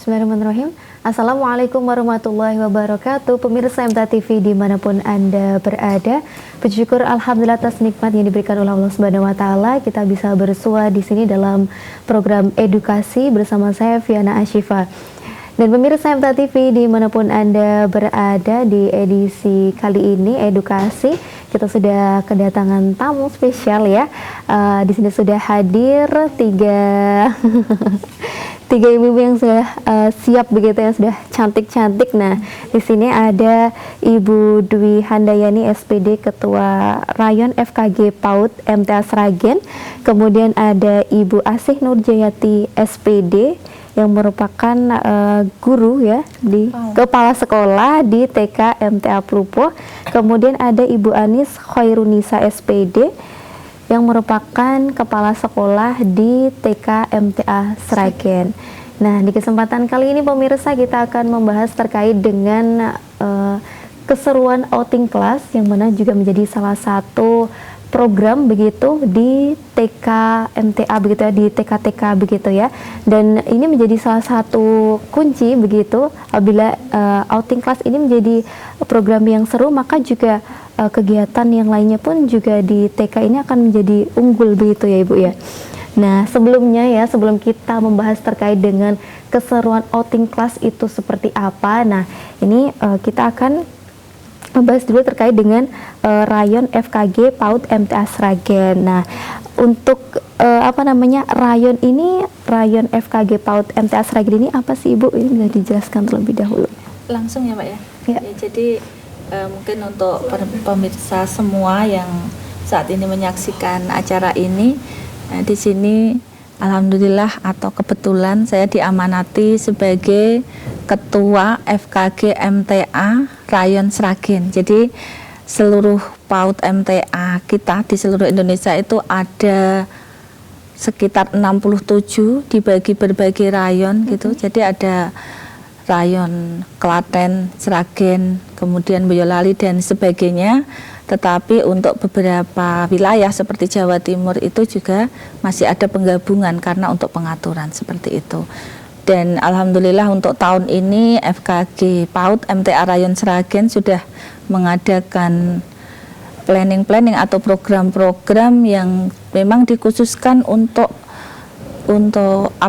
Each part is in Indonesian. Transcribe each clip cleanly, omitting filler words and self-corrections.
Bismillahirrahmanirrahim. Assalamualaikum warahmatullahi wabarakatuh. Pemirsa MTA TV dimanapun Anda berada, puji syukur alhamdulillah atas nikmat yang diberikan oleh Allah Subhanahu wa taala, kita bisa bersua di sini dalam program edukasi bersama saya Fiana Ashifa. Dan pemirsa MTA TV dimanapun Anda berada, di edisi kali ini edukasi kita sudah kedatangan tamu spesial ya. Di sini sudah hadir tiga ibu-ibu yang sudah siap begitu, yang sudah cantik-cantik. Nah, di sini ada Ibu Dwi Handayani SPD Ketua Rayon FKG PAUD MTA Sragen. Kemudian ada Ibu Asih Nurjayati SPD yang merupakan guru ya di kepala sekolah di TK MTA Plupo. Kemudian ada Ibu Anis Khairunisa SPD yang merupakan kepala sekolah di TK MTA Sragen. Nah, di kesempatan kali ini pemirsa kita akan membahas terkait dengan keseruan outing class, yang mana juga menjadi salah satu program begitu di TK MTA begitu ya, di TK-TK begitu ya. Dan ini menjadi salah satu kunci begitu, apabila outing class ini menjadi program yang seru, maka juga kegiatan yang lainnya pun juga di TK ini akan menjadi unggul begitu ya Ibu ya. Nah, sebelumnya ya, sebelum kita membahas terkait dengan keseruan outing class itu seperti apa, nah ini kita akan membahas dulu terkait dengan Rayon FKG PAUD MTA Sragen. Nah, untuk Rayon ini, Rayon FKG PAUD MTA Sragen ini apa sih Ibu? Ini bisa dijelaskan terlebih dahulu. Langsung ya Pak ya? Ya. Jadi mungkin untuk pemirsa semua yang saat ini menyaksikan acara ini, di sini alhamdulillah atau kebetulan saya diamanati sebagai Ketua FKG MTA Rayon Sragen. Jadi seluruh PAUD MTA kita di seluruh Indonesia itu ada sekitar 67 dibagi berbagai rayon gitu. Jadi ada rayon Klaten, Sragen, kemudian Boyolali dan sebagainya. Tetapi untuk beberapa wilayah seperti Jawa Timur itu juga masih ada penggabungan karena untuk pengaturan seperti itu. Dan alhamdulillah untuk tahun ini FKG PAUD MTA Rayon Sragen sudah mengadakan planning atau program-program yang memang dikhususkan untuk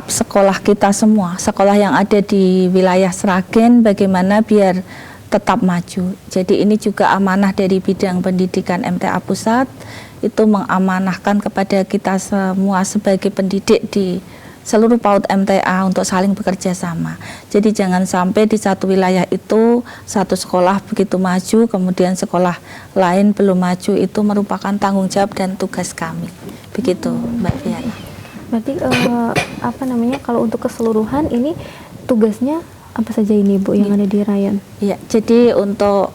sekolah kita semua, sekolah yang ada di wilayah Sragen, bagaimana biar tetap maju. Jadi ini juga amanah dari bidang pendidikan MTA Pusat, itu mengamanahkan kepada kita semua sebagai pendidik di seluruh PAUD MTA untuk saling bekerja sama. Jadi jangan sampai di satu wilayah itu satu sekolah begitu maju, kemudian sekolah lain belum maju, itu merupakan tanggung jawab dan tugas kami. Begitu Mbak Fiana. Berarti kalau untuk keseluruhan ini tugasnya apa saja ini Bu yang ada di Rayon? Iya, jadi untuk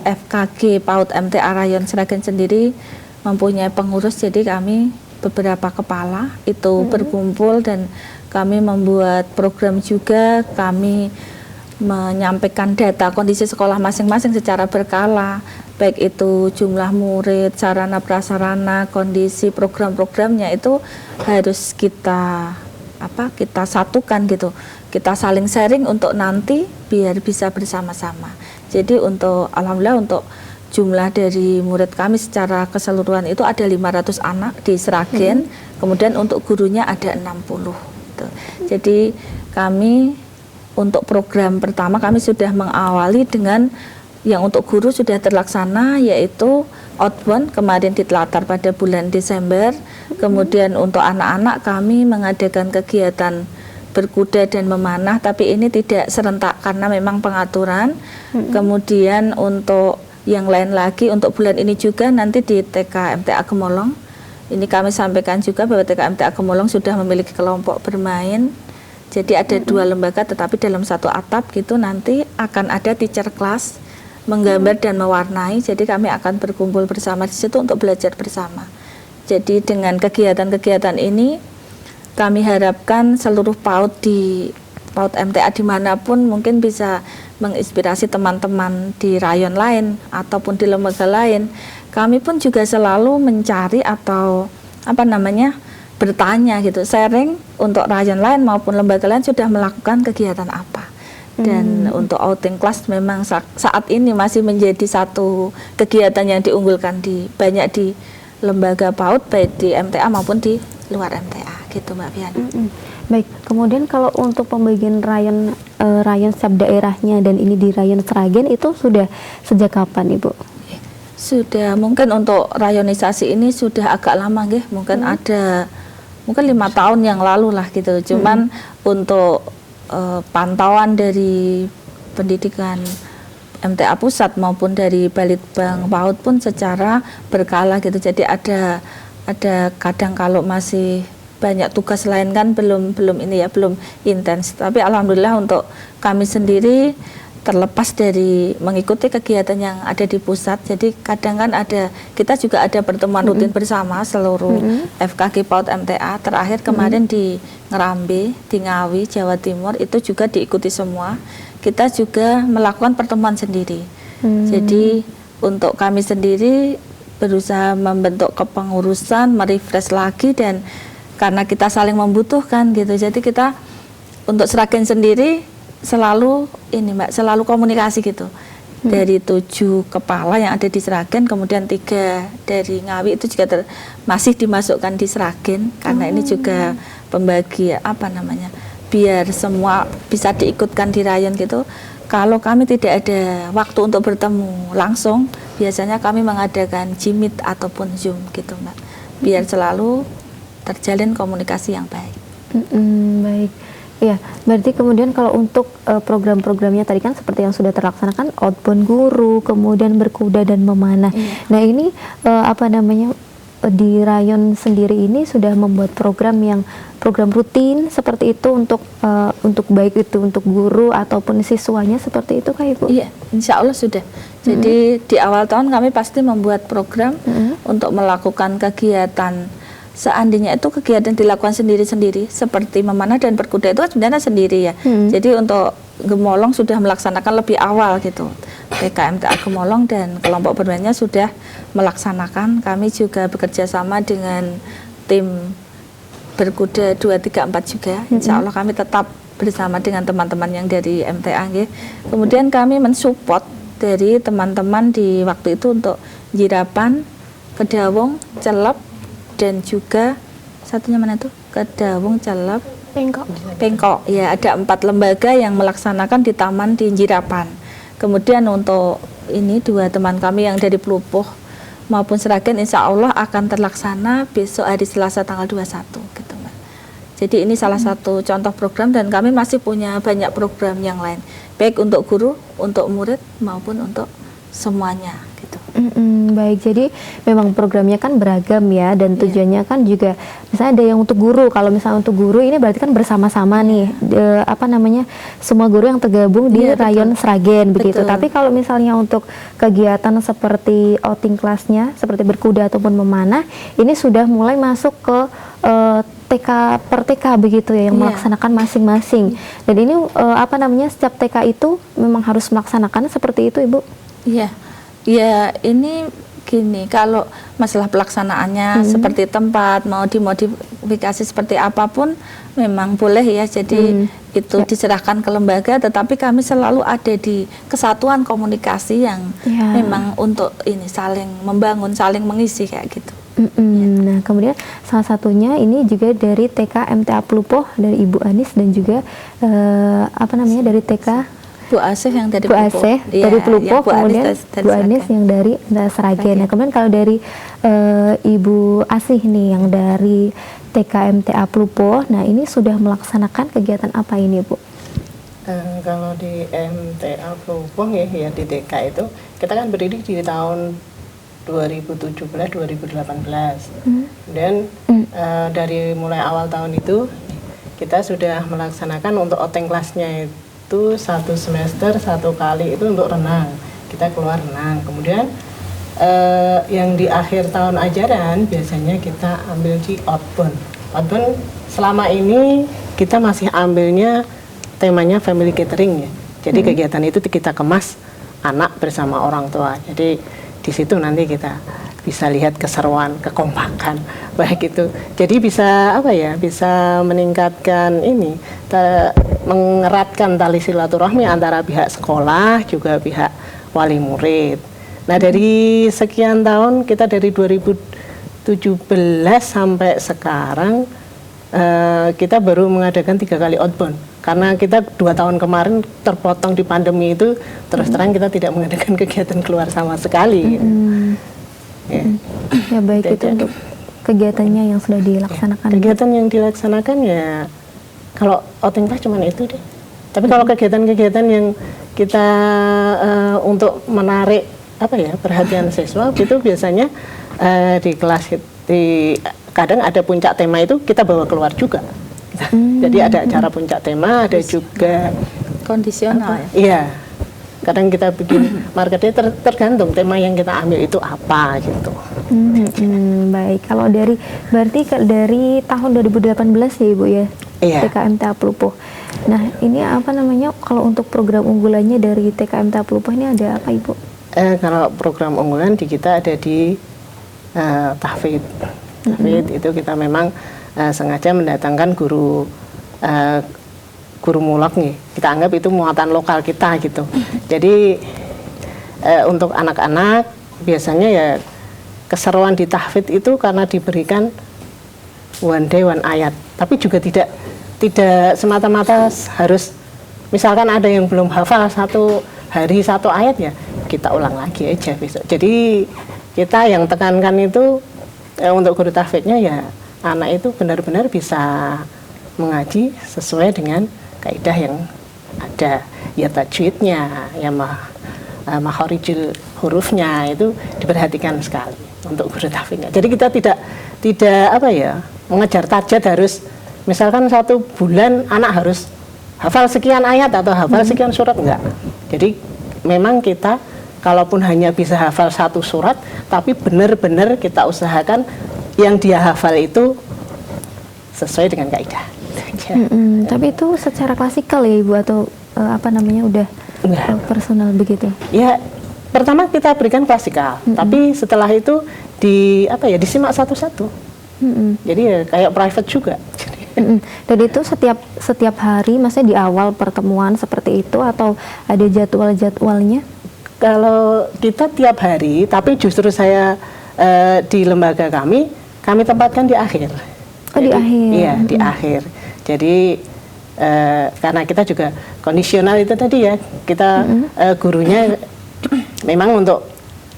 FKG PAUD MTA Rayon Sragen sendiri mempunyai pengurus, jadi kami beberapa kepala itu berkumpul dan kami membuat program juga, kami menyampaikan data kondisi sekolah masing-masing secara berkala, baik itu jumlah murid, sarana prasarana, kondisi program-programnya itu harus kita satukan gitu. Kita saling sharing untuk nanti biar bisa bersama-sama. Jadi alhamdulillah untuk jumlah dari murid kami secara keseluruhan itu ada 500 anak di Sragen, kemudian untuk gurunya ada 60 gitu. Jadi kami untuk program pertama kami sudah mengawali dengan yang untuk guru sudah terlaksana, yaitu outbound kemarin ditelatar pada bulan Desember. Kemudian untuk anak-anak kami mengadakan kegiatan berkuda dan memanah, tapi ini tidak serentak karena memang pengaturan. Kemudian untuk yang lain lagi untuk bulan ini juga nanti di TK MTA Gemolong, ini kami sampaikan juga bahwa TK MTA Gemolong sudah memiliki kelompok bermain. Jadi ada dua lembaga tetapi dalam satu atap gitu, nanti akan ada teacher class menggambar dan mewarnai. Jadi kami akan berkumpul bersama di situ untuk belajar bersama. Jadi dengan kegiatan-kegiatan ini kami harapkan seluruh PAUD di PAUD MTA dimanapun mungkin bisa menginspirasi teman-teman di rayon lain ataupun di lembaga lain. Kami pun juga selalu mencari atau bertanya gitu, sharing untuk rayon lain maupun lembaga lain sudah melakukan kegiatan apa. Dan untuk outing class memang saat ini masih menjadi satu kegiatan yang diunggulkan banyak di lembaga PAUD, baik di MTA maupun di luar MTA gitu Mbak Fiani. Baik, kemudian kalau untuk pembagian rayon setiap daerahnya dan ini di rayon Sragen itu sudah sejak kapan Ibu? Sudah, mungkin untuk rayonisasi ini sudah agak lama nggih, mungkin ada 5 tahun yang lalu lah gitu. Cuman untuk pantauan dari pendidikan MTA pusat maupun dari Balitbang PAUD pun secara berkala gitu. Jadi ada kadang kalau masih banyak tugas lain kan belum intens. Tapi alhamdulillah untuk kami sendiri terlepas dari mengikuti kegiatan yang ada di pusat, jadi kadang kan kita juga ada pertemuan rutin bersama seluruh FKG PAUD MTA. Terakhir kemarin di Ngerambe, di Ngawi, Jawa Timur itu juga diikuti semua. Kita juga melakukan pertemuan sendiri. Jadi untuk kami sendiri berusaha membentuk kepengurusan, merefresh lagi, dan karena kita saling membutuhkan gitu. Jadi kita untuk Sragen sendiri selalu komunikasi gitu. Dari 7 kepala yang ada di Sragen, kemudian 3 dari Ngawi itu juga masih dimasukkan di Sragen, karena ini juga pembagi biar semua bisa diikutkan di rayon gitu. Kalau kami tidak ada waktu untuk bertemu langsung, biasanya kami mengadakan Jimit ataupun Zoom gitu Mbak, biar selalu terjalin komunikasi yang baik. Baik. Ya, berarti kemudian kalau untuk program-programnya tadi kan seperti yang sudah terlaksanakan, outbound guru, kemudian berkuda dan memanah. Nah ini di rayon sendiri ini sudah membuat program rutin seperti itu untuk baik itu untuk guru ataupun siswanya seperti itu Kak Ibu? Iya, insya Allah sudah. Jadi di awal tahun kami pasti membuat program untuk melakukan kegiatan. Seandainya itu kegiatan dilakukan sendiri-sendiri seperti memanah dan berkuda itu sebenarnya sendiri ya. Jadi untuk Gemolong sudah melaksanakan lebih awal gitu. PKMTA Gemolong dan kelompok bermainnya sudah melaksanakan. Kami juga bekerja sama dengan tim berkuda 234 juga. Insya Allah kami tetap bersama dengan teman-teman yang dari MTA. Kemudian kami mensupport dari teman-teman di waktu itu untuk Jirapan, Kedawung, Celep, dan juga satunya mana tuh? Kedawung, Celep, Pengkok. Ya, ada 4 lembaga yang melaksanakan di Taman di Jirapan. Kemudian untuk ini 2 teman kami yang dari Pelupuh maupun Sragen insya Allah akan terlaksana besok hari Selasa tanggal 21 gitu Mbak. Jadi ini salah satu contoh program, dan kami masih punya banyak program yang lain, baik untuk guru, untuk murid maupun untuk semuanya gitu. Baik, jadi memang programnya kan beragam ya, dan tujuannya kan juga misalnya ada yang untuk guru. Kalau misalnya untuk guru ini berarti kan bersama-sama nih semua guru yang tergabung di rayon Sragen begitu. Tapi kalau misalnya untuk kegiatan seperti outing kelasnya seperti berkuda ataupun memanah, ini sudah mulai masuk ke TK per TK begitu ya yang melaksanakan masing-masing. Dan ini setiap TK itu memang harus melaksanakan seperti itu Ibu? Iya. Ya ini gini, kalau masalah pelaksanaannya seperti tempat mau dimodifikasi seperti apapun memang boleh ya, jadi itu diserahkan ke lembaga, tetapi kami selalu ada di kesatuan komunikasi yang memang untuk ini saling membangun, saling mengisi kayak gitu. Nah kemudian salah satunya ini juga dari TK MTA Pelupoh dari Ibu Anis, dan juga dari TK Bu Asih yang dari Pelupoh, kemudian Bu Anis yang dari Sragen. Nah, kemudian kalau dari Ibu Asih nih yang dari TK MTA Pelupoh, nah ini sudah melaksanakan kegiatan apa ini Bu? Kalau di MTA Pelupoh ya di TK itu kita kan berdiri di tahun 2017-2018. Dan dari mulai awal tahun itu kita sudah melaksanakan untuk outing kelasnya itu 1 semester 1 kali itu untuk renang, kita keluar renang. Kemudian yang di akhir tahun ajaran biasanya kita ambil di outbound. Outbound selama ini kita masih ambilnya temanya family catering ya. Jadi kegiatan itu kita kemas anak bersama orang tua. Jadi di situ nanti kita bisa lihat keseruan, kekompakan, baik itu. Jadi bisa bisa meningkatkan ini, mengeratkan tali silaturahmi antara pihak sekolah juga pihak wali murid. Nah, dari sekian tahun kita dari 2017 sampai sekarang kita baru mengadakan 3 kali outbound karena kita 2 tahun kemarin terpotong di pandemi itu, terus terang kita tidak mengadakan kegiatan keluar sama sekali. Ya baik, itu untuk kegiatannya yang sudah dilaksanakan. Kegiatan yang dilaksanakan ya kalau outing class cuma itu deh. Tapi kalau kegiatan-kegiatan yang kita untuk menarik perhatian siswa itu biasanya di kelas kadang ada puncak tema itu kita bawa keluar juga. Jadi ada acara puncak tema, ada juga kondisional. Iya. Kadang kita bikin marketnya tergantung tema yang kita ambil itu apa gitu. Baik, kalau berarti dari tahun 2018 ya Ibu ya, iya. TKMTA Pelupuh. Nah, ini apa namanya, kalau untuk program unggulannya dari TKMTA Pelupuh ini ada apa Ibu? Kalau program unggulan di kita ada di tahfidz. Tahfidz itu kita memang sengaja mendatangkan guru mulak nih, kita anggap itu muatan lokal kita gitu. Jadi untuk anak-anak biasanya ya keseruan di tahfidz itu karena diberikan one day one ayat, tapi juga tidak semata-mata harus, misalkan ada yang belum hafal 1 hari 1 ayat ya kita ulang lagi aja besok. Jadi kita yang tekankan itu untuk guru tahfidznya ya anak itu benar-benar bisa mengaji sesuai dengan kaidah yang ada, ya tajwidnya, ya makharijul hurufnya itu diperhatikan sekali untuk guru tahfidznya. Jadi kita tidak mengejar target harus misalkan 1 bulan anak harus hafal sekian ayat atau hafal sekian surat, enggak. Jadi memang kita kalaupun hanya bisa hafal 1 surat, tapi benar-benar kita usahakan yang dia hafal itu sesuai dengan kaidah. Tapi itu secara klasikal ya Ibu, atau udah personal begitu? Ya, pertama kita berikan klasikal, tapi setelah itu disimak satu-satu. Jadi ya kayak private juga. Dan itu setiap hari, maksudnya di awal pertemuan seperti itu atau ada jadwalnya? Kalau kita tiap hari, tapi justru saya di lembaga kami tempatkan di akhir. Oh, di akhir. Iya, di akhir. Jadi karena kita juga kondisional itu tadi ya, kita gurunya memang untuk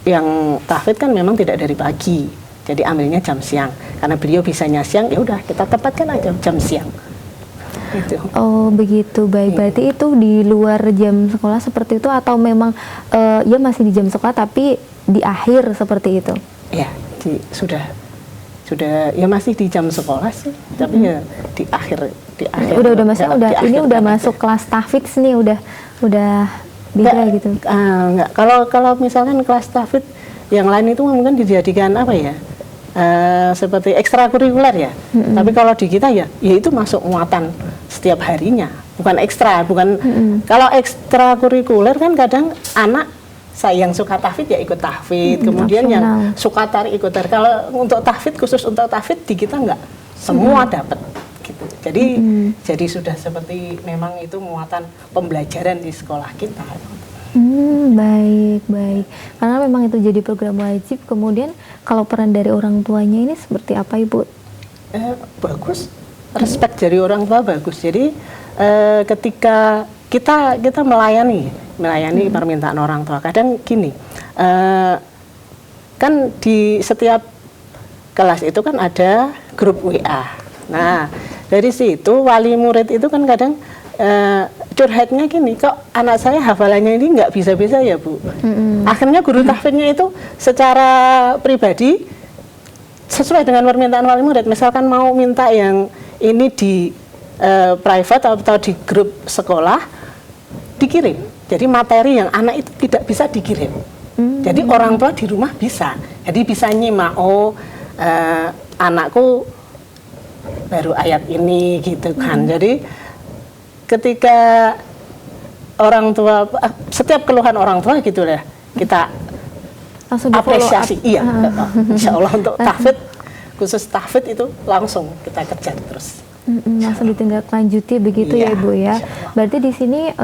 yang tahfidz kan memang tidak dari pagi. Jadi ambilnya jam siang. Karena beliau bisanya siang, ya udah kita tempatkan aja jam siang. Gitu. Oh begitu, baik. Berarti itu di luar jam sekolah seperti itu atau memang ya masih di jam sekolah tapi di akhir seperti itu? Ya, sudah ya masih di jam sekolah sih, tapi ya di akhir. Udah masuk, ini udah masuk kelas tahfidz nih, udah beda gitu. Enggak. Kalau misalkan kelas tahfidz yang lain itu mungkin dijadikan seperti ekstrakurikuler ya. Tapi kalau di kita ya itu masuk muatan setiap harinya, bukan ekstra, kalau ekstrakurikuler kan kadang anak yang suka tahfidz ya ikut tahfidz, kemudian yang suka tarik ikut tarik. Kalau untuk tahfidz, khusus untuk tahfidz di kita enggak semua dapat gitu. Jadi sudah seperti memang itu muatan pembelajaran di sekolah kita. Baik. Karena memang itu jadi program wajib. Kemudian kalau peran dari orang tuanya ini seperti apa Ibu? Bagus, respect dari orang tua bagus. Jadi ketika kita melayani permintaan orang tua, kadang gini, kan di setiap kelas itu kan ada grup WA. Nah dari situ wali murid itu kan kadang curhatnya gini, kok anak saya hafalannya ini nggak bisa-bisa ya Bu. Akhirnya guru tahfidznya itu secara pribadi sesuai dengan permintaan wali murid, misalkan mau minta yang ini di private atau di grup sekolah dikirim. Jadi materi yang anak itu tidak bisa dikirim. Jadi orang tua di rumah bisa. Jadi bisa nyimak, anakku baru ayat ini gitu kan. Jadi ketika orang tua, setiap keluhan orang tua gitu lah, kita Langsung di follow up. apresiasi. Iya, insya Allah untuk tahfidz, khusus tahfidz itu langsung kita kejar terus. Langsung ditindaklanjuti begitu Iya, ya Ibu ya. insya Allah. Berarti di sini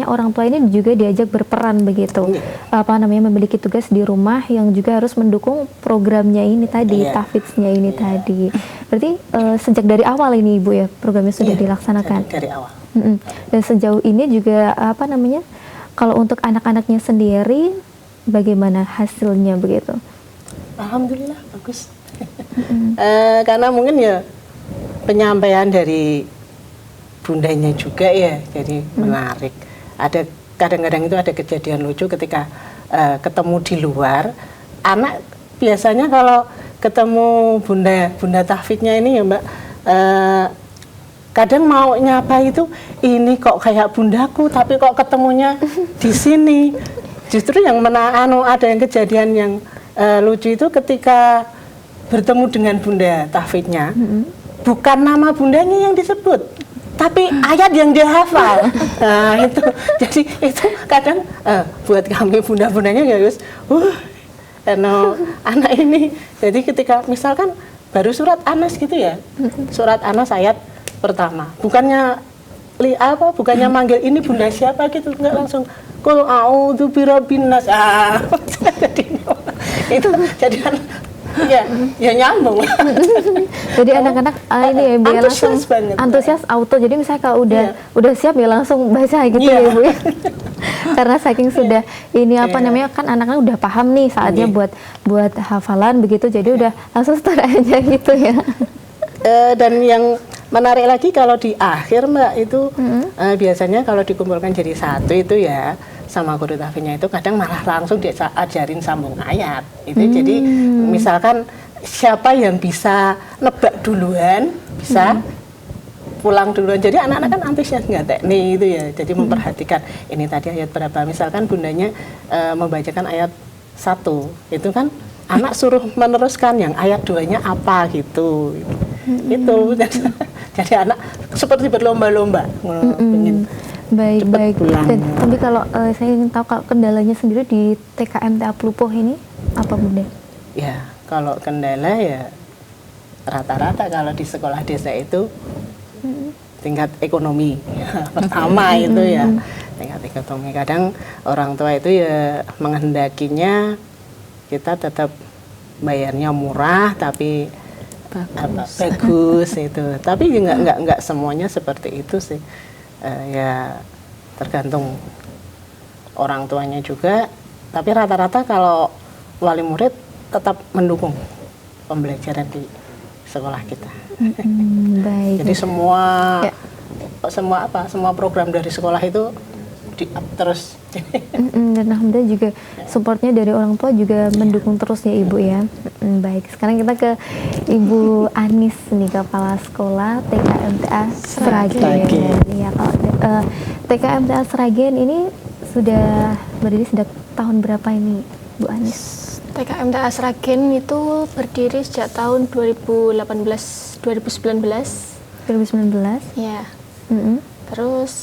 orang tua ini juga diajak berperan begitu. Iya. Memiliki tugas di rumah yang juga harus mendukung programnya ini tadi, Iya. tahfidznya ini tadi. Berarti sejak dari awal ini Ibu ya programnya sudah Iya, dilaksanakan. dari awal. Dan sejauh ini juga kalau untuk anak-anaknya sendiri bagaimana hasilnya begitu? Alhamdulillah bagus. Karena mungkin ya penyampaian dari bundanya juga ya, jadi menarik. Ada kadang-kadang itu ada kejadian lucu ketika ketemu di luar, anak biasanya kalau ketemu bunda tahfidznya ini ya Mbak, kadang mau nyapa itu, ini kok kayak bundaku, tapi kok ketemunya di sini. Justru yang ada yang kejadian yang lucu itu ketika bertemu dengan bunda tahfidznya, bukan nama bundanya yang disebut, tapi ayat yang dia hafal. Nah itu, jadi itu kadang buat kami bunda-bundanya ya Gus, anak ini. Jadi ketika misalkan baru surat Anas gitu ya, surat Anas ayat pertama, bukannya manggil ini bunda siapa gitu, enggak, langsung Qul a'udzu birabbin nas. Itu jadi ya nyambung. Jadi anak-anak ini ya, Ibu, langsung antusias banget. Antusias auto. Jadi misalnya kalau udah siap ya langsung baca gitu ya Ibu ya. Karena saking sudah ini kan anak-anak udah paham nih saatnya buat hafalan begitu. Jadi udah langsung start aja gitu ya. Dan yang menarik lagi kalau di akhir Mbak itu biasanya kalau dikumpulkan jadi satu itu ya sama guru tahfidznya itu kadang malah langsung diajarin sambung ayat itu. Jadi misalkan siapa yang bisa nebak duluan bisa pulang duluan. Jadi anak-anak kan antusias nggak teknik itu ya. Jadi memperhatikan ini tadi ayat berapa. Misalkan bundanya membacakan ayat 1 itu kan anak suruh meneruskan yang ayat 2-nya apa gitu. Itu jadi anak seperti berlomba-lomba ingin baik. pulang. Dan tapi kalau saya ingin tahu kalau kendalanya sendiri di TKMTA Plupuh ini apa Bunda? Ya kalau kendala ya rata-rata kalau di sekolah desa itu tingkat ekonomi pertama itu ya tingkat ekonomi. Kadang orang tua itu ya menghendakinya kita tetap bayarnya murah tapi bagus itu. Tapi nggak semuanya seperti itu sih. Ya tergantung orang tuanya juga. Tapi rata-rata kalau wali murid tetap mendukung pembelajaran di sekolah kita. Baik. Jadi semua program dari sekolah itu di-up terus. Dan alhamdulillah juga supportnya dari orang tua juga mendukung terus ya Ibu ya. Baik, sekarang kita ke Ibu Anis nih, Kepala Sekolah TKMTA Sragen. Ya, kalau TKMTA Sragen ini sudah berdiri sejak tahun berapa ini Bu Anis? TKMTA Sragen itu berdiri sejak tahun 2019. Ya. Terus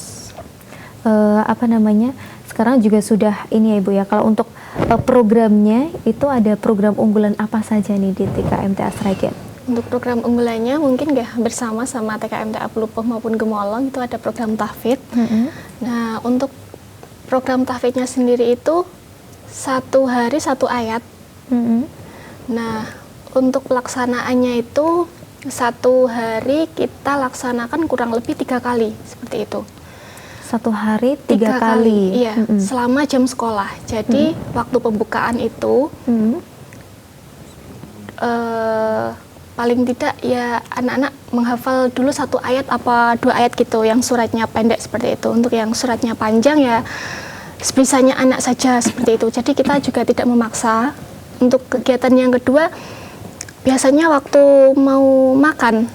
sekarang juga sudah ini ya Ibu ya, kalau untuk programnya itu ada program unggulan apa saja nih di TKMTA Sragen? Untuk program unggulannya mungkin bersama sama TKMTA Plupuh maupun Gemolong itu ada program tahfidz. Nah untuk program tahfidznya sendiri itu 1 hari 1 ayat. Nah untuk pelaksanaannya itu 1 hari kita laksanakan kurang lebih 3 kali seperti itu. 1 hari 3 kali. Iya, selama jam sekolah. Jadi waktu pembukaan itu paling tidak ya anak-anak menghafal dulu 1 ayat apa 2 ayat gitu, yang suratnya pendek seperti itu. Untuk yang suratnya panjang ya sebisanya anak saja seperti itu. Jadi kita juga tidak memaksa. Untuk kegiatan yang kedua, biasanya waktu mau makan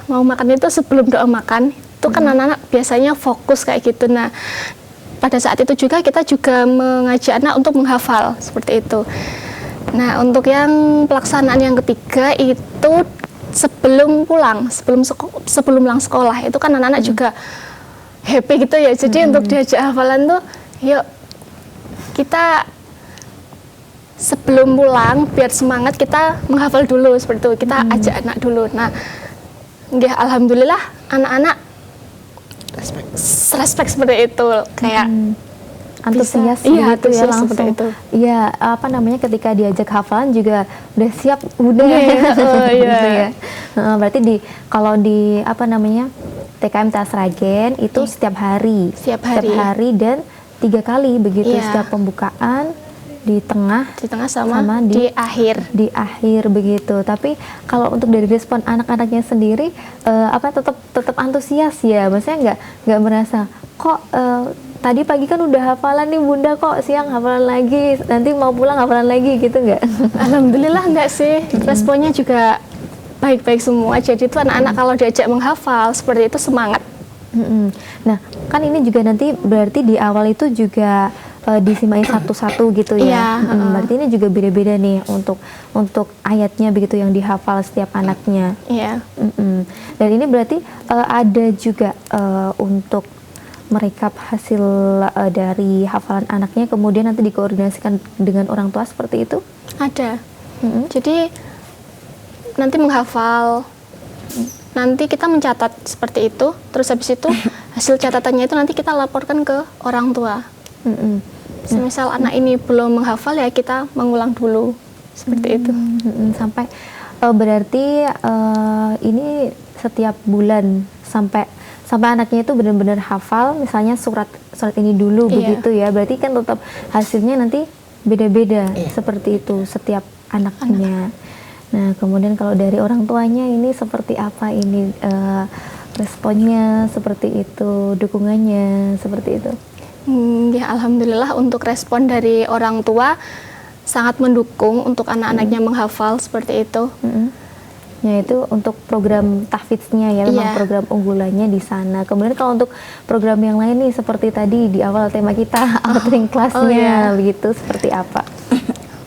itu sebelum doa makan itu kan anak-anak biasanya fokus kayak gitu. Nah pada saat itu juga kita juga mengajak anak untuk menghafal seperti itu. Nah untuk yang pelaksanaan yang ketiga itu sebelum pulang sekolah itu kan anak-anak juga happy gitu ya. Jadi untuk diajak hafalan tuh yuk kita sebelum pulang biar semangat kita menghafal dulu seperti itu. Kita ajak anak dulu. Nah, nggih, alhamdulillah anak-anak respect seperti itu, kayak antusias bisa, iya, gitu ya antusias langsung. seperti itu. Iya, apa namanya, ketika diajak hafalan juga udah siap, udah Oh, iya. gitu ya. Berarti kalau di apa namanya TKMTA Sragen itu setiap hari Setiap hari. dan 3 kali begitu, Iya. setiap pembukaan, di tengah Di tengah sama, sama di akhir. di akhir begitu. Tapi kalau untuk dari respon anak-anaknya sendiri, apa tetap antusias ya, maksudnya nggak merasa kok tadi pagi kan udah hafalan nih bunda, kok siang hafalan lagi, nanti mau pulang hafalan lagi gitu nggak? Alhamdulillah enggak sih, responnya juga baik-baik semua. Jadi itu anak-anak kalau diajak menghafal seperti itu semangat. Nah, kan ini juga nanti berarti di awal itu juga disimain satu-satu gitu ya. Iya, Berarti ini juga beda-beda nih untuk ayatnya begitu yang dihafal setiap anaknya. Iya. Dan ini berarti ada juga untuk merekap hasil dari hafalan anaknya, kemudian nanti dikoordinasikan dengan orang tua seperti itu? Ada. Jadi nanti menghafal, nanti kita mencatat seperti itu, terus habis itu hasil catatannya itu nanti kita laporkan ke orang tua. Semisal anak ini belum menghafal ya kita mengulang dulu seperti itu. Sampai berarti ini setiap bulan sampai anaknya itu benar-benar hafal, misalnya surat ini dulu begitu ya. Berarti kan tetap hasilnya nanti beda-beda seperti itu setiap anaknya. Nah, kemudian kalau dari orang tuanya ini seperti apa ini responnya seperti itu, dukungannya seperti itu? Ya alhamdulillah untuk respon dari orang tua sangat mendukung untuk anak-anaknya menghafal seperti itu. Ya, itu untuk program tahfidznya ya, memang program unggulannya di sana. Kemudian kalau untuk program yang lain nih seperti tadi di awal tema kita outing kelasnya begitu, seperti apa?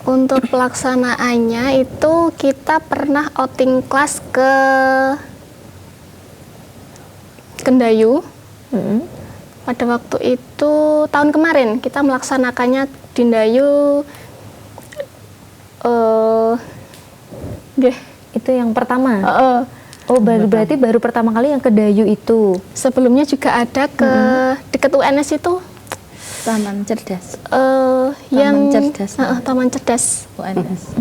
Untuk pelaksanaannya itu kita pernah outing kelas ke Kendayu. Pada waktu itu tahun kemarin kita melaksanakannya di Ndayu. Itu yang pertama. Berarti baru pertama kali yang ke Dayu itu. Sebelumnya juga ada ke dekat UNS itu. Taman Cerdas. Yang Cerdas. Taman Cerdas UNS.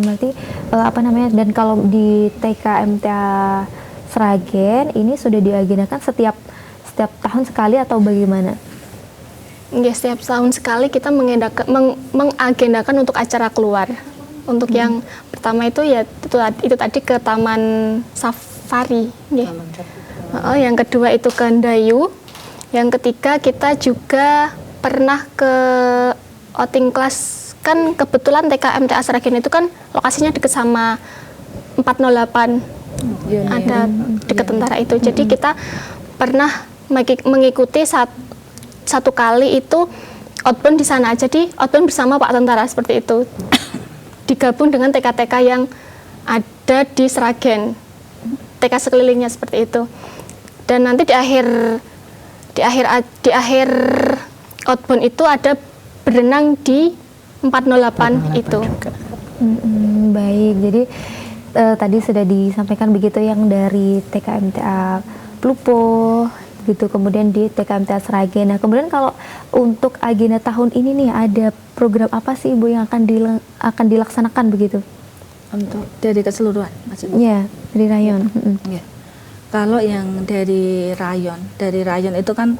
Berarti apa namanya? Dan kalau di TKMTA Sragen ini sudah diagendakan setiap tahun sekali atau bagaimana? Ya, setiap tahun sekali kita mengagendakan untuk acara keluar. Untuk yang pertama itu ya itu tadi ke Taman Safari. Yang kedua itu ke Ndayu. Yang ketiga kita juga pernah ke outing kelas. Kan kebetulan TKMTA Sragen itu kan lokasinya dekat sama 408. Ada dekat tentara itu. Jadi kita pernah mengikuti satu kali itu outbound di sana. Jadi outbound bersama Pak Tentara seperti itu. Digabung dengan TK-TK yang ada di Sragen. TK sekelilingnya seperti itu. Dan nanti di akhir outbound itu ada berenang di 408 itu. Baik, jadi tadi sudah disampaikan begitu yang dari TKMTA Plupo gitu, kemudian di TKMTA Sragen. Nah, kemudian kalau untuk agenda tahun ini nih ada program apa sih Ibu yang akan dilaksanakan begitu? Untuk dari keseluruhan maksudnya? Iya, dari rayon. Ya. Kalau yang dari rayon itu kan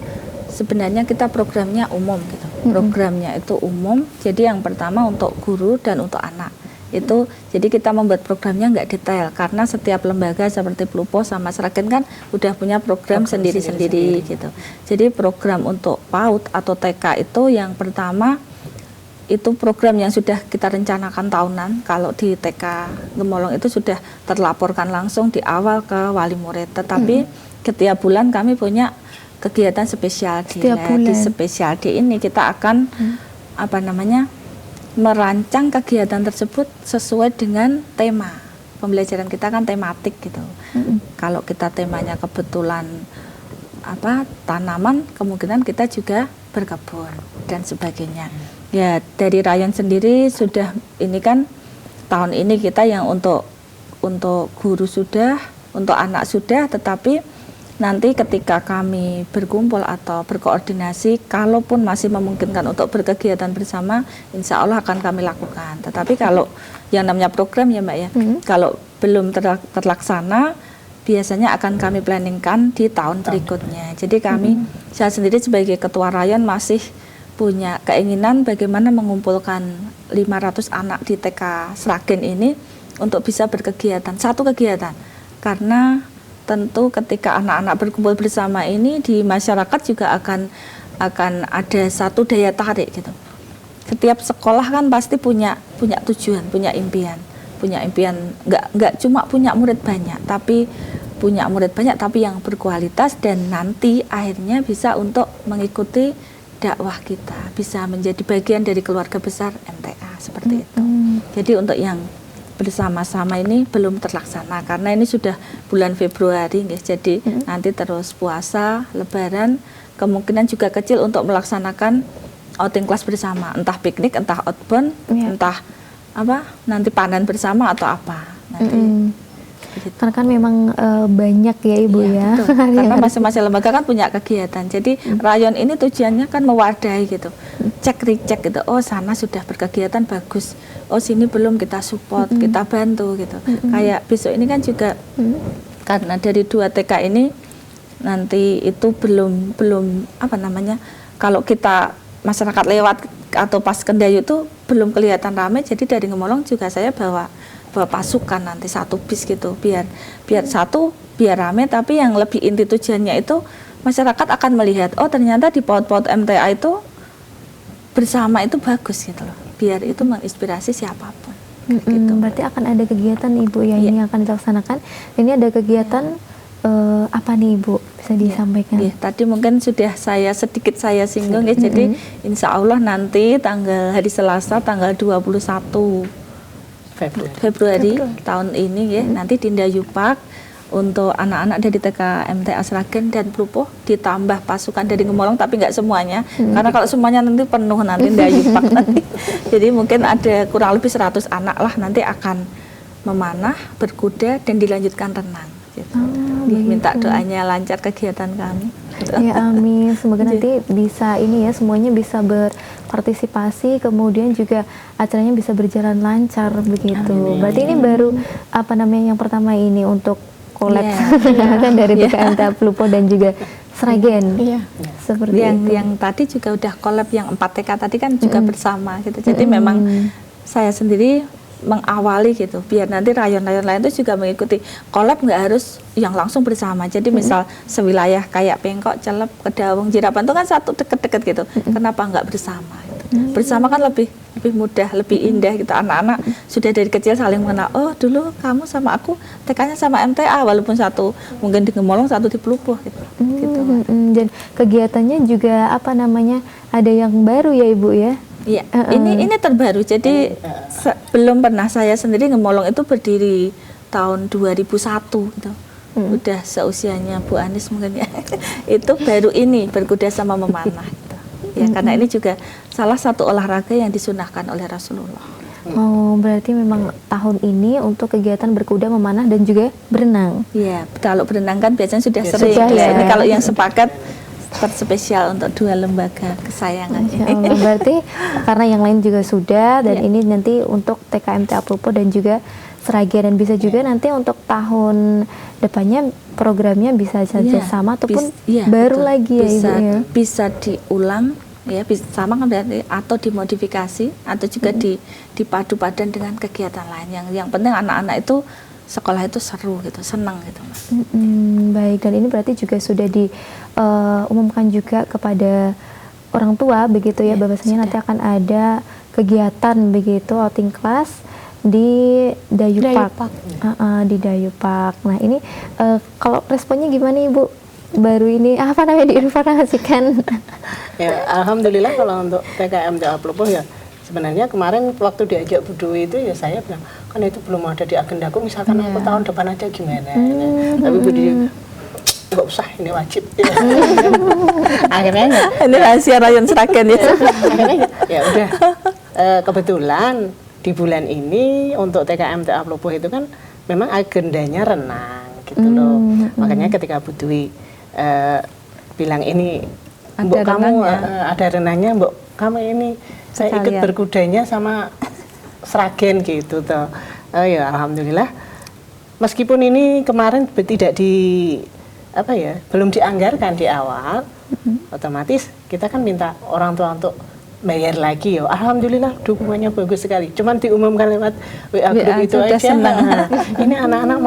sebenarnya kita programnya umum gitu. Programnya itu umum. Jadi yang pertama untuk guru dan untuk anak. Itu jadi kita membuat programnya nggak detail karena setiap lembaga seperti Plupo sama Sragen kan udah punya program sendiri-sendiri gitu. Jadi program untuk PAUD atau TK itu yang pertama itu program yang sudah kita rencanakan tahunan. Kalau di TK Gemolong itu sudah terlaporkan langsung di awal ke wali murid. Tetapi setiap bulan kami punya kegiatan spesial di spesial D ini kita akan merancang kegiatan tersebut sesuai dengan tema. Pembelajaran kita kan tematik gitu. Kalau kita temanya kebetulan tanaman, kemungkinan kita juga berkebun dan sebagainya. Ya, dari rayon sendiri sudah ini kan tahun ini kita yang untuk guru sudah, untuk anak sudah, tetapi nanti ketika kami berkumpul atau berkoordinasi, kalaupun masih memungkinkan untuk berkegiatan bersama, insya Allah akan kami lakukan. Tetapi kalau yang namanya program ya Mbak ya, kalau belum terlaksana, biasanya akan kami planningkan di tahun berikutnya. Jadi kami, saya sendiri sebagai ketua rayon masih punya keinginan bagaimana mengumpulkan 500 anak di TK Sragen ini untuk bisa berkegiatan, satu kegiatan. Karena tentu ketika anak-anak berkumpul bersama ini di masyarakat juga akan ada satu daya tarik gitu. Setiap sekolah kan pasti punya tujuan, punya impian nggak cuma punya murid banyak, tapi punya murid banyak tapi yang berkualitas dan nanti akhirnya bisa untuk mengikuti dakwah kita, bisa menjadi bagian dari keluarga besar MTA seperti itu. Jadi untuk yang bersama-sama ini belum terlaksana karena ini sudah bulan Februari guys. Jadi nanti terus puasa, lebaran, kemungkinan juga kecil untuk melaksanakan outing kelas bersama, entah piknik, entah outbound, entah nanti panen bersama atau apa nanti. Gitu. Karena kan memang banyak ya Ibu ya. Karena masing-masing lembaga kan punya kegiatan. Jadi rayon ini tujuannya kan mewadahi gitu. Cek-recek gitu. Oh sana sudah berkegiatan bagus. Oh sini belum, kita support, kita bantu gitu. Kayak besok ini kan juga karena dari 2 TK ini nanti itu belum kalau kita masyarakat lewat atau pas Kendayu itu belum kelihatan ramai. Jadi dari Gemolong juga saya bawa pasukan nanti 1 bis gitu biar rame, tapi yang lebih inti tujuannya itu masyarakat akan melihat oh ternyata di PAUD MTA itu bersama itu bagus gitu loh, biar itu menginspirasi siapapun gitu. Berarti akan ada kegiatan Ibu ya ini akan dilaksanakan. Ini ada kegiatan apa nih Ibu, bisa disampaikan? Tadi mungkin sudah sedikit saya singgung ya. Jadi insya Allah nanti hari Selasa tanggal 21 Februari tahun ini ya, nanti di Ndayu Park untuk anak-anak dari TK MTA Sragen dan Plupuh ditambah pasukan dari Gemolong, tapi nggak semuanya karena kalau semuanya nanti penuh nanti Ndayu Park nanti. Jadi mungkin ada kurang lebih 100 anak lah nanti akan memanah, berkuda dan dilanjutkan renang gitu. Minta doanya lancar kegiatan kami. Ya amin, semoga nanti bisa ini ya, semuanya bisa berpartisipasi, kemudian juga acaranya bisa berjalan lancar begitu. Amin. Berarti ini baru yang pertama ini untuk collab kan dari TK MTA Plupuh dan juga Sragen. Seperti yang tadi juga udah collab, yang 4 TK tadi kan juga bersama gitu. Jadi memang saya sendiri mengawali gitu, biar nanti rayon-rayon lain itu juga mengikuti. Collab nggak harus yang langsung bersama. Jadi misal sewilayah kayak Pengkok, Celep, Kedawung, Jirapan itu kan satu deket-deket gitu. Kenapa nggak bersama? Gitu. Bersama kan lebih mudah, lebih indah gitu. Anak-anak sudah dari kecil saling mengenal. Oh dulu kamu sama aku TK-nya sama MTA, walaupun satu mungkin di Gemolong, satu di Plupuh gitu. Dan kegiatannya juga ada yang baru ya Ibu ya? Iya, ini terbaru. Jadi belum pernah, saya sendiri Gemolong itu berdiri tahun 2001 gitu. Udah seusianya Bu Anis mungkin ya. Itu baru ini berkuda sama memanah gitu. Ya karena ini juga salah satu olahraga yang disunahkan oleh Rasulullah. Oh, berarti memang tahun ini untuk kegiatan berkuda, memanah dan juga berenang. Iya, kalau berenang kan biasanya sudah sering. Ini kalau yang sepakat terspesial untuk 2 lembaga kesayangan. Berarti karena yang lain juga sudah, dan ini nanti untuk TK MTA Plupuh dan juga Sragen, dan bisa juga nanti untuk tahun depannya programnya bisa saja sama ataupun baru lagi ya Ibu ya. Bisa diulang ya, bisa sama kan berarti, atau dimodifikasi atau juga dipadu padan dengan kegiatan lain. Yang penting anak-anak itu sekolah itu seru gitu, senang gitu Mas. Baik, dan ini berarti juga sudah diumumkan juga kepada orang tua begitu ya, bahwasanya nanti akan ada kegiatan begitu outing class di Ndayu Park. Di Ndayu Park. Nah ini kalau responnya gimana Ibu? Baru ini diinformasikan? Ya alhamdulillah kalau untuk TK MTA Plupuh ya, sebenarnya kemarin waktu diajak Bu Dwi itu ya saya bilang, kan itu belum ada di agendaku, misalkan aku tahun depan aja gimana. Tapi Bu Dwi nggak usah, ini wajib. Akhirnya Ini rahasia Rayon Sragen ya. akhirnya ya udah. Kebetulan di bulan ini untuk TKMTA Plupuh itu kan memang agendanya renang gitu loh. Makanya ketika Bu Dwi bilang ini, Ada Mbok kamu renangnya. ada renangnya, Mbok kamu ini saya ikut Sekalian. berkudanya sama Sragen gitu toh. Ya alhamdulillah. Meskipun ini kemarin tidak belum dianggarkan di awal, otomatis kita kan minta orang tua untuk bayar lagi ya. Alhamdulillah dukungannya bagus sekali. Cuman diumumkan lewat WA group itu sudah aja. senang. Ini anak-anak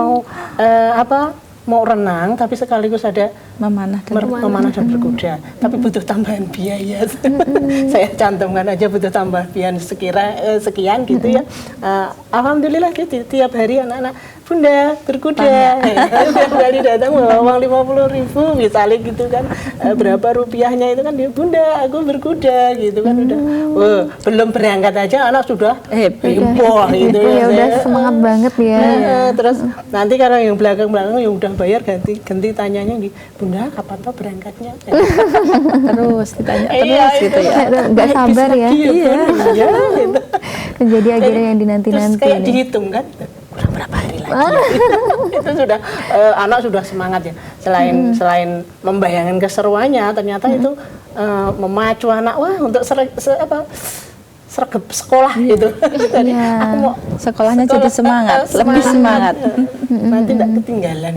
mau renang tapi sekaligus ada Memanah dan memanah dan berkuda, tapi butuh tambahan biaya. Saya cantumkan aja butuh tambahan biaya sekian gitu ya. Alhamdulillah gitu, tiap hari anak-anak, Bunda berkuda, tiap kali datang bawa uang 50.000 misalnya gitu kan, berapa rupiahnya itu kan dia, Bunda aku berkuda gitu kan, udah, wah, belum berangkat aja anak sudah heboh gitu ya udah semangat banget ya. Terus nanti kalau yang belakang-belakang yang udah bayar ganti tanyanya, Bunda kapan toh berangkatnya? terus ditanya Iya, terus gitu itu. ya. Nggak sabar ya. Iya, gitu. Menjadi agenda yang Terus dinanti-nanti kayak nih. dihitung kan, kurang berapa hari lagi? Itu sudah anak sudah semangat ya. Selain membayangkan keseruannya, ternyata itu memacu anak untuk sergap sekolah gitu. Jadi aku mau Sekolahnya jadi semangat, lebih semangat. Nanti tidak ketinggalan.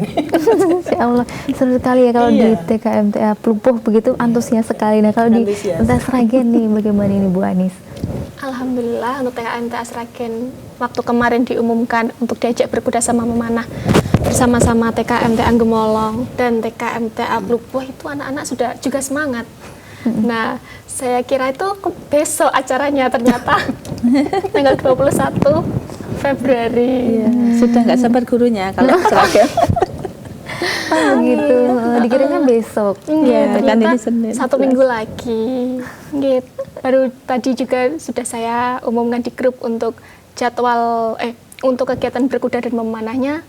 Ya Allah, seru sekali ya kalau di Iya. TKMTA Plupuh begitu antusias sekali. Nah kalau di Antusias. MTA Sragen nih bagaimana ini Bu Anis? Alhamdulillah untuk TKMTA Sragen waktu kemarin diumumkan untuk diajak berkuda sama memanah bersama-sama TKMTA Gemolong dan TKMTA Plupuh itu anak-anak sudah juga semangat. Nah, saya kira itu besok acaranya, ternyata tanggal 21 Februari. Sudah nggak sabar gurunya kalau Sragen. Oh begitu, dikiranya besok. Iya, Ya, kan ternyata ini Senin, 1 minggu lagi. Gitu. Baru tadi juga sudah saya umumkan di grup untuk jadwal untuk kegiatan berkuda dan memanahnya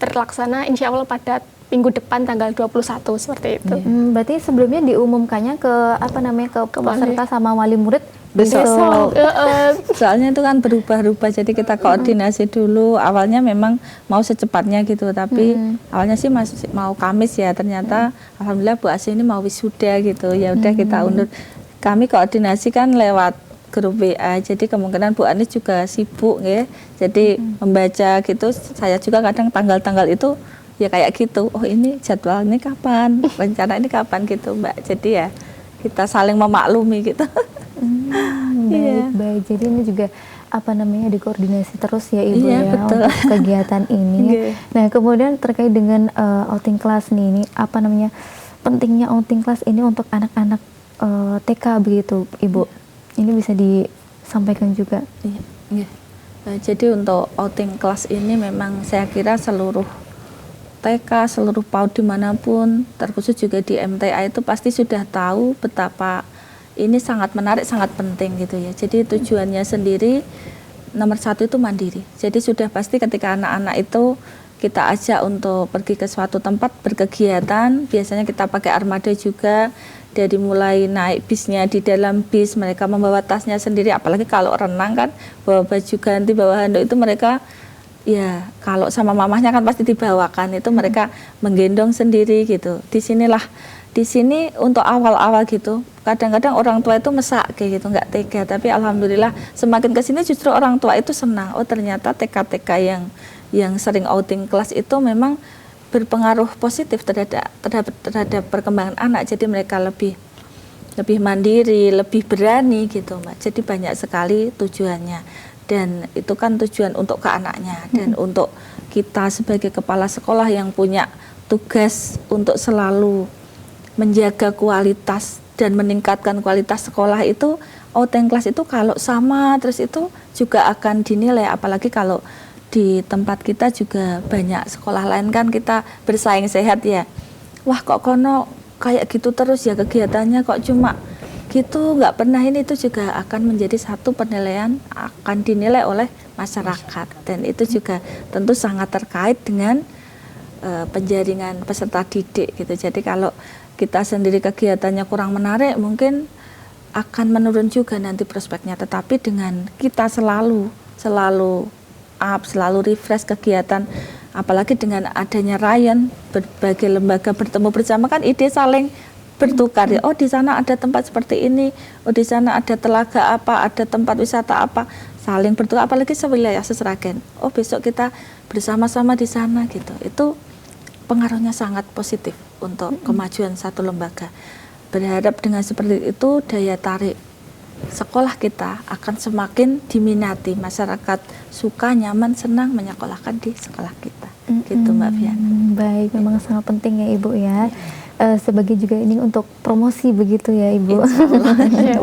terlaksana insya Allah pada minggu depan tanggal 21 seperti itu. Berarti sebelumnya diumumkannya ke peserta sama wali murid Besok. besok. Soalnya itu kan berubah-ubah, jadi kita koordinasi dulu. Awalnya memang mau secepatnya gitu, tapi awalnya sih masih mau Kamis ya. Ternyata alhamdulillah Bu Asih ini mau wisuda gitu. Ya udah kita undur. Kami koordinasi kan lewat grup WA. Jadi kemungkinan Bu Anis juga sibuk ya. Jadi membaca gitu. Saya juga kadang tanggal-tanggal itu ya kayak gitu. Oh ini jadwal ini kapan? Rencana ini kapan gitu Mbak. Jadi ya kita saling memaklumi gitu. Baik. Jadi ini juga dikoordinasi terus ya Ibu Iya, ya betul. untuk kegiatan ini. Iya. Nah kemudian terkait dengan outing class nih, ini pentingnya outing class ini untuk anak-anak TK begitu Ibu. Ini bisa disampaikan juga. Iya, iya. Jadi untuk outing kelas ini memang saya kira seluruh TK, seluruh PAUD dimanapun, terkhusus juga di MTA itu pasti sudah tahu betapa ini sangat menarik, sangat penting gitu ya. Jadi tujuannya sendiri nomor 1 itu mandiri. Jadi sudah pasti ketika anak-anak itu kita ajak untuk pergi ke suatu tempat berkegiatan, biasanya kita pakai armada juga. Dari mulai naik bisnya, di dalam bis mereka membawa tasnya sendiri, apalagi kalau renang kan bawa baju ganti, bawa handuk itu mereka ya kalau sama mamahnya kan pasti dibawakan, itu mereka menggendong sendiri gitu. Di sini untuk awal-awal gitu, kadang-kadang orang tua itu mesak kayak gitu, nggak tega, tapi alhamdulillah semakin kesini justru orang tua itu senang. Oh ternyata TK-TK yang sering outing kelas itu memang berpengaruh positif terhadap perkembangan anak. Jadi mereka lebih mandiri, lebih berani gitu Mbak. Jadi banyak sekali tujuannya, dan itu kan tujuan untuk ke anaknya dan untuk kita sebagai kepala sekolah yang punya tugas untuk selalu menjaga kualitas dan meningkatkan kualitas sekolah itu. Outing class itu kalau sama terus itu juga akan dinilai, apalagi kalau di tempat kita juga banyak sekolah lain kan kita bersaing sehat ya. Wah kok kono kayak gitu terus ya kegiatannya, kok cuma gitu nggak pernah ini, itu juga akan menjadi satu penilaian, akan dinilai oleh masyarakat. Dan itu juga tentu sangat terkait dengan penjaringan peserta didik gitu. Jadi kalau kita sendiri kegiatannya kurang menarik, mungkin akan menurun juga nanti prospeknya. Tetapi dengan kita selalu up, selalu refresh kegiatan, apalagi dengan adanya Rayon, berbagai lembaga bertemu bersama, kan ide saling bertukar ya. Oh, di sana ada tempat seperti ini, oh di sana ada telaga apa, ada tempat wisata apa, saling bertukar. Apalagi sewilayah Sragen, oh besok kita bersama-sama di sana gitu. Itu pengaruhnya sangat positif untuk kemajuan satu lembaga. Berharap dengan seperti itu daya tarik sekolah kita akan semakin diminati, masyarakat suka, nyaman, senang menyekolahkan di sekolah kita. Gitu Mbak Fiana. Baik, memang sangat penting ya Ibu ya. Sebagai juga ini untuk promosi begitu ya Ibu.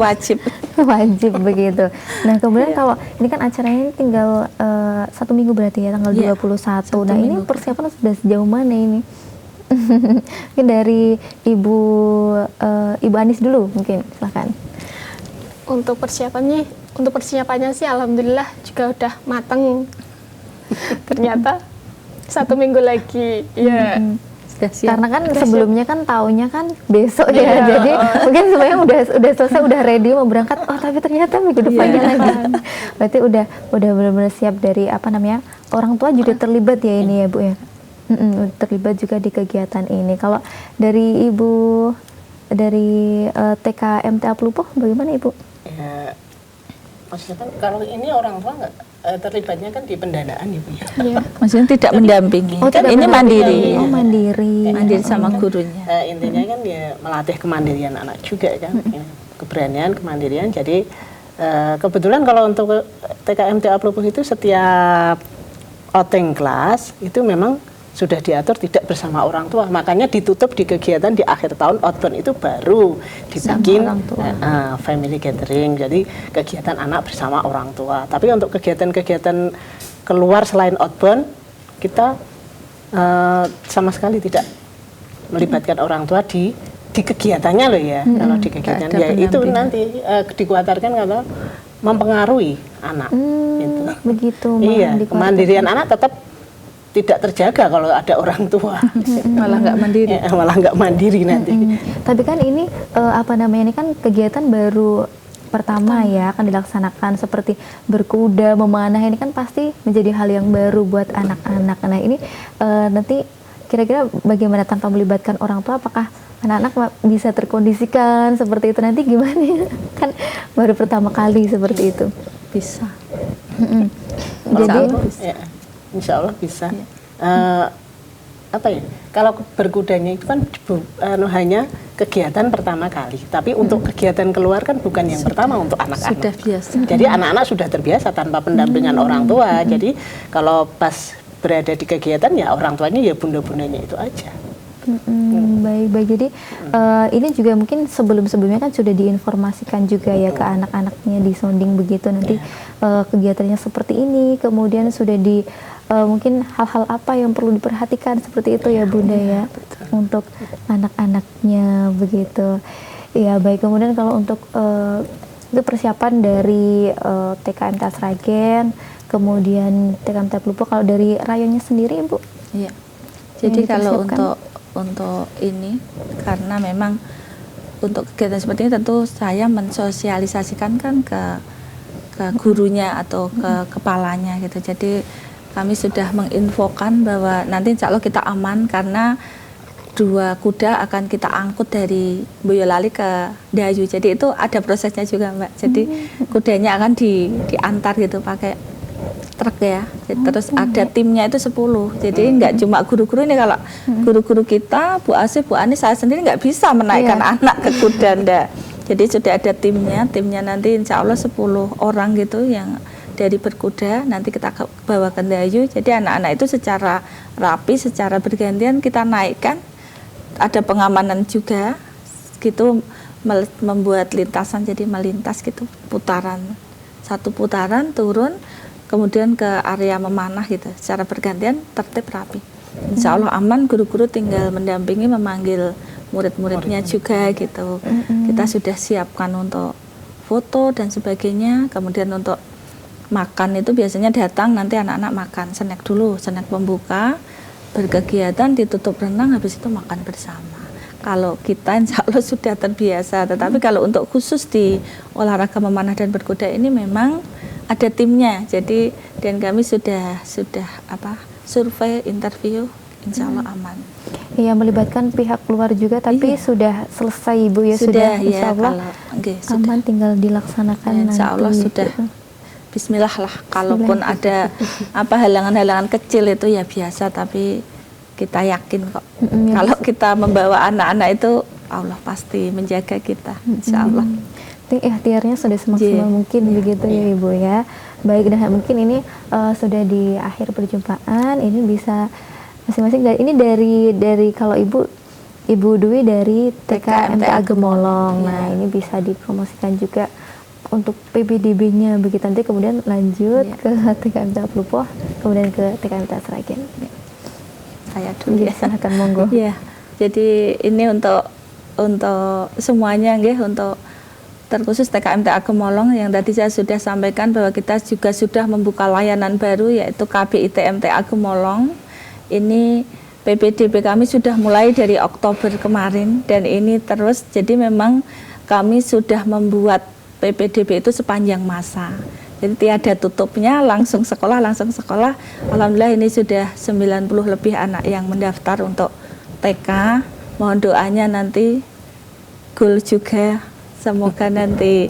Wajib. Wajib begitu. Nah kemudian kalau ini kan acaranya tinggal 1 minggu berarti ya, tanggal 21. Nah ini persiapan sudah sejauh mana ini? Mungkin dari Ibu Anis dulu mungkin, silahkan. Untuk persiapannya sih alhamdulillah juga udah mateng. Ternyata 1 minggu lagi ya. Karena kan sebelumnya kan taunya kan besok ya, jadi mungkin semuanya udah selesai, udah ready mau berangkat. Oh tapi ternyata minggu depannya lagi. Berarti udah benar-benar siap dari apa namanya, orang tua juga terlibat ya ini ya Bu ya. Terlibat juga di kegiatan ini. Kalau dari Ibu dari TK MTA Pelupoh bagaimana Ibu? Ya, maksudnya kan kalau ini orang tua nggak terlibatnya kan di pendanaan Ibu ya. Iya. Maksudnya tidak mendampingi. Oh, Kan tidak ini mandiri. mendampingi. Oh, mandiri. Mandiri sama gurunya. Intinya kan ya melatih kemandirian anak juga kan. Ya, keberanian, kemandirian. Jadi kebetulan kalau untuk TK MTA Pelupoh itu setiap outing kelas itu memang sudah diatur tidak bersama orang tua, makanya ditutup di kegiatan di akhir tahun outbound itu baru dibikin family gathering, jadi kegiatan anak bersama orang tua. Tapi untuk kegiatan-kegiatan keluar selain outbound kita sama sekali tidak melibatkan orang tua di kegiatannya loh ya. Kalau di kegiatan ya itu nanti dikhawatirkan kalau mempengaruhi anak. Gitu. Begitu. Iya, kemandirian anak tetap tidak terjaga kalau ada orang tua. Malah nggak mandiri. Ya, malah nggak mandiri nanti. Tapi kan ini apa namanya, ini kan kegiatan baru pertama ya akan dilaksanakan, seperti berkuda, memanah, ini kan pasti menjadi hal yang baru buat anak-anak. Nah ini nanti kira-kira bagaimana tanpa melibatkan orang tua, apakah anak-anak bisa terkondisikan seperti itu nanti gimana ya? Kan baru pertama kali seperti itu. Bisa. Jadi Insya Allah bisa. Apa ya? Kalau berkudanya itu kan hanya kegiatan pertama kali, tapi untuk kegiatan keluar kan bukan yang pertama untuk anak-anak. Sudah biasa. Jadi anak-anak sudah terbiasa tanpa pendampingan orang tua. Jadi kalau pas berada di kegiatan ya orang tuanya ya bunda-bundanya itu aja. Baik. Jadi ini juga mungkin sebelumnya kan sudah diinformasikan juga ya ke anak-anaknya di sounding begitu, nanti kegiatannya seperti ini, kemudian sudah mungkin hal-hal apa yang perlu diperhatikan seperti itu ya Bunda ya, untuk anak-anaknya begitu. Ya baik, kemudian kalau untuk itu persiapan dari TK MTA Sragen, kemudian TK MTA Pelupoh, kalau dari rayonnya sendiri Ibu? Iya. Jadi kalau untuk ini, karena memang untuk kegiatan seperti ini tentu saya mensosialisasikan kan ke gurunya atau ke kepalanya gitu. Jadi kami sudah menginfokan bahwa nanti insya Allah kita aman karena 2 kuda akan kita angkut dari Boyolali ke Dayu. Jadi itu ada prosesnya juga Mbak. Jadi kudanya akan diantar gitu pakai truk ya. Terus ada timnya itu 10. Jadi nggak cuma guru-guru ini, kalau guru-guru kita, Bu Asih, Bu Anis, saya sendiri nggak bisa menaikkan anak ke kuda ndak. Jadi sudah ada timnya nanti insya Allah 10 orang gitu yang dari berkuda, nanti kita bawa ke Dayu. Jadi anak-anak itu secara rapi, secara bergantian kita naikkan. Ada pengamanan juga gitu, membuat lintasan, jadi melintas gitu, putaran, 1 putaran turun, kemudian ke area memanah gitu, secara bergantian, tertib, rapi. Insya Allah aman, guru-guru tinggal mendampingi, memanggil murid-muridnya juga gitu. Kita sudah siapkan untuk foto dan sebagainya. Kemudian untuk makan itu biasanya datang nanti anak-anak makan snack dulu, snack pembuka. berkegiatan, ditutup renang, habis itu makan bersama. Kalau kita insya Allah sudah terbiasa, tetapi kalau untuk khusus di olahraga memanah dan berkuda ini memang ada timnya. Jadi dan kami sudah survei, interview, insya Allah aman. Iya, melibatkan pihak luar juga, tapi sudah selesai Ibu ya, sudah insya Allah aman, tinggal dilaksanakan nanti. Insya Allah sudah. Bismillah lah, kalaupun ada halangan-halangan kecil itu ya biasa, tapi kita yakin kok. Kalau kita membawa anak-anak itu Allah pasti menjaga kita, insya Allah. Ikhtiarnya sudah semaksimal mungkin begitu ya Ibu ya. Baik, dan mungkin ini sudah di akhir perjumpaan, ini bisa masing-masing ini dari kalau Ibu Dwi dari TK MTA Gemolong. Nah, ini bisa dipromosikan juga untuk PBDB-nya begitu, nanti kemudian lanjut ke TK MTA Plupoh, kemudian ke TK MTA Sragen. Saya dulu ya. Silakan monggo. Ya, jadi ini untuk semuanya nggih, untuk terkhusus TK MTA Gemolong yang tadi saya sudah sampaikan bahwa kita juga sudah membuka layanan baru yaitu KBIT MTA Gemolong. Ini PPDB kami sudah mulai dari Oktober kemarin dan ini terus, jadi memang kami sudah membuat PPDB itu sepanjang masa. Jadi tiada tutupnya, langsung sekolah. Alhamdulillah ini sudah 90 lebih anak yang mendaftar untuk TK. Mohon doanya nanti goal juga, semoga nanti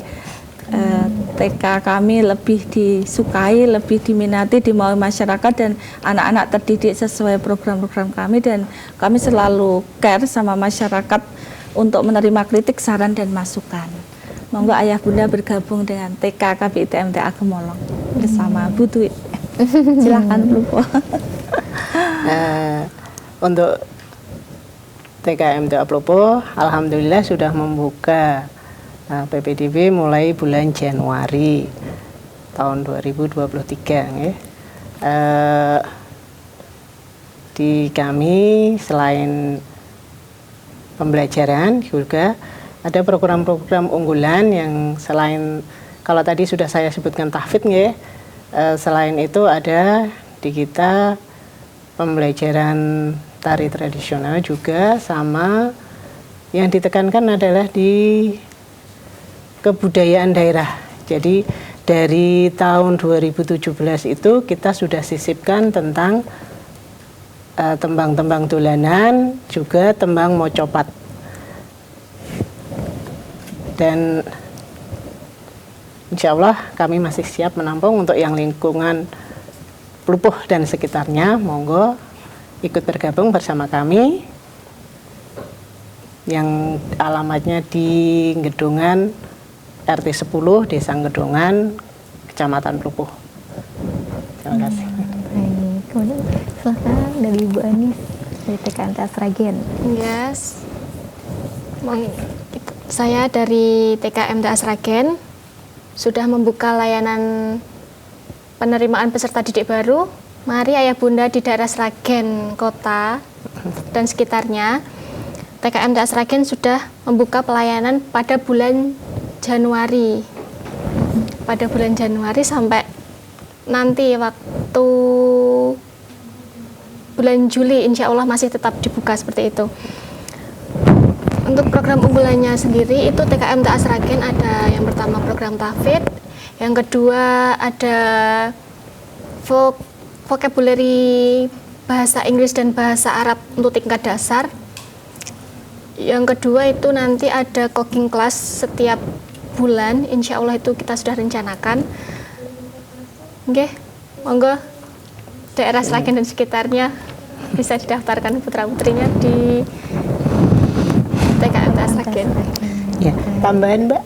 TK kami lebih disukai, lebih diminati, dimaui masyarakat, dan anak-anak terdidik sesuai program-program kami, dan kami selalu care sama masyarakat untuk menerima kritik, saran, dan masukan. Monggo ayah bunda bergabung dengan TK KBIT MTA Gemolong bersama Bu Dwi. Silakan Bu. Untuk TK MTA Plupoh, alhamdulillah sudah membuka PPDB mulai bulan Januari tahun 2023 ya. Di kami selain pembelajaran juga ada program-program unggulan yang selain, kalau tadi sudah saya sebutkan tahfidz ya, selain itu ada di kita pembelajaran tari tradisional juga, sama yang ditekankan adalah di kebudayaan daerah. Jadi dari tahun 2017 itu kita sudah sisipkan tentang tembang-tembang dolanan, juga tembang mocopat. Dan insya Allah kami masih siap menampung untuk yang lingkungan Plupoh dan sekitarnya. Monggo ikut bergabung bersama kami yang alamatnya di Gedongan RT 10 Desa Gedongan, Kecamatan Plupoh. Terima kasih. Baik, kemudian silakan dari Ibu Anis dari TK MTA Sragen. Yes. Saya dari TK MTA Sragen sudah membuka layanan penerimaan peserta didik baru. Mari ayah bunda di daerah Sragen Kota dan sekitarnya, TK MTA Sragen sudah membuka pelayanan pada bulan Januari. Pada bulan Januari sampai nanti waktu bulan Juli, insya Allah masih tetap dibuka seperti itu. Untuk program unggulannya sendiri itu TK MTA Sragen ada yang pertama program tahfidz, yang kedua ada vocabulary bahasa Inggris dan bahasa Arab untuk tingkat dasar. Yang kedua itu nanti ada cooking class setiap bulan, insya Allah itu kita sudah rencanakan. Oke, monggo daerah Sragen dan sekitarnya bisa didaftarkan putra-putrinya di TK MTA Sragen. Ya, tambahan Mbak,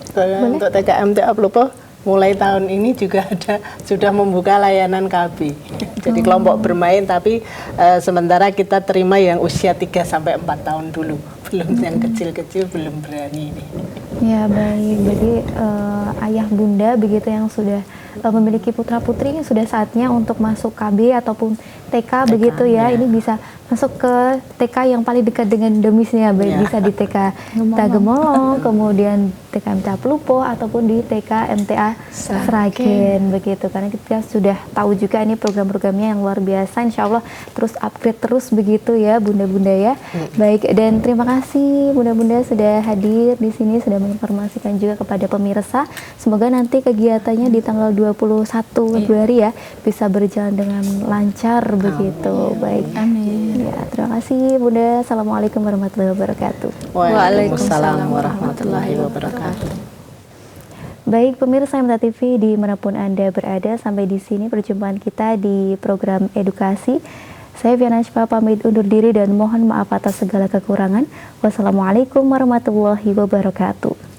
untuk TK MTA Plupoh mulai tahun ini juga sudah membuka layanan KB. Jadi kelompok bermain, tapi sementara kita terima yang usia 3 sampai 4 tahun dulu. Belum yang kecil-kecil belum berani ini. Ya baik, jadi ayah bunda begitu yang sudah memiliki putra putri, sudah saatnya untuk masuk KB ataupun TK begitu ya, ini bisa masuk ke TK yang paling dekat dengan domisnya, bisa di TK Tagemolong, kemudian TK MTA Pelupo ataupun di TK MTA Sragen begitu, karena kita sudah tahu juga ini program-programnya yang luar biasa, insya Allah terus upgrade terus begitu ya bunda-bunda ya. Baik, dan terima kasih bunda-bunda sudah hadir di sini, sudah menginformasikan juga kepada pemirsa. Semoga nanti kegiatannya di tanggal 21 Februari ya bisa berjalan dengan lancar begitu. Baik. Amin. Ya, terima kasih Bunda. Assalamualaikum warahmatullahi wabarakatuh. Waalaikumsalam warahmatullahi wabarakatuh. Baik pemirsa MTA TV dimanapun Anda berada, sampai di sini perjumpaan kita di program edukasi. Saya Fiana Ashfa pamit undur diri dan mohon maaf atas segala kekurangan. Wassalamualaikum warahmatullahi wabarakatuh.